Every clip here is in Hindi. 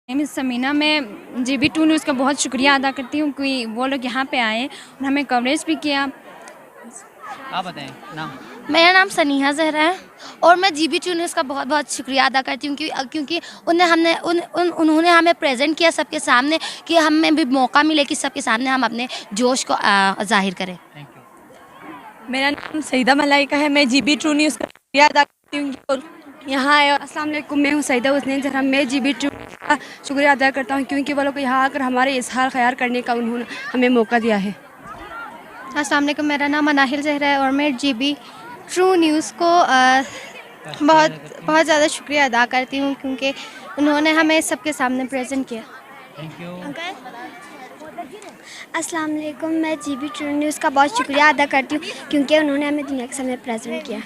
मिस समीना, मैं GB2 न्यूज़ का बहुत शुक्रिया अदा करती हूँ कि वो लोग यहाँ पे आए और हमें कवरेज भी किया। आप बताएं नाम। मेरा नाम सनीहा जहरा है और मैं GB2 न्यूज़ का बहुत बहुत शुक्रिया अदा करती हूँ क्योंकि उन्होंने हमें प्रेजेंट किया सबके सामने कि हमें भी मौका मिले कि सबके सामने हम अपने जोश को जाहिर करें। Thank you. मेरा नाम सईदा मलाइका है। मैं GB2 न्यूज़ का शुक्रिया अदा करती हूँ और यहाँ आए। और अस्सलाम वालेकुम, मैं हूँ सईदा हुसनैन जहरा। मैं GB2 का शुक्रिया अदा करता हूँ क्योंकि वो लोग यहाँ आकर हमारे इजहार ख्याल करने का उन्होंने हमें मौका दिया है। अस्सलाम वालेकुम, मेरा नाम अनाहिल जहरा है और मैं GB2 न्यूज़ को बहुत ज़्यादा शुक्रिया अदा करती हूँ क्योंकि उन्होंने हमें सबके सामने प्रेजेंट किया। Thank you. अस्सलाम वालेकुम, मैं GB2 न्यूज़ का बहुत शुक्रिया अदा करती हूँ क्योंकि उन्होंने हमें दुनिया के सामने प्रेजेंट किया।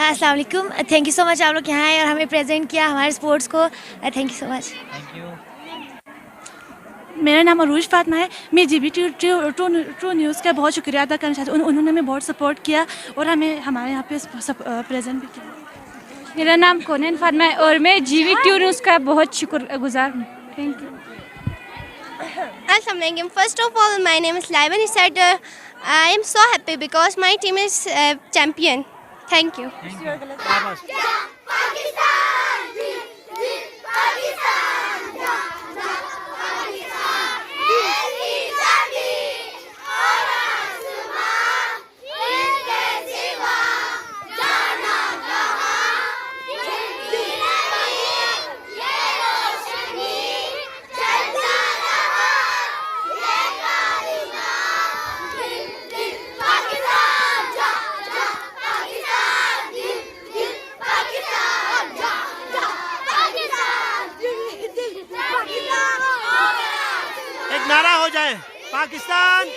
अस्सलाम वालेकुम, थैंक यू सो मच, आप लोग यहाँ आए और हमें प्रेजेंट किया हमारे स्पोर्ट्स को। Thank you so much. Thank you. मेरा नाम अरूज फातिमा है। मैं GB2 न्यूज़ का बहुत शुक्रिया अदा करना चाहती हूँ। उन्होंने हमें बहुत सपोर्ट किया और हमें हमारे यहाँ पे प्रेजेंट भी किया। मेरा नाम कोनैन फातिमा है और मैं GB2 न्यूज़ का बहुत शुक्रगुजार हूँ। Thank you. Assalamu alaikum. First of all, my name is Laiban Isader. I am so happy because my team is champion. Thank you. एक नारा हो जाए, पाकिस्तान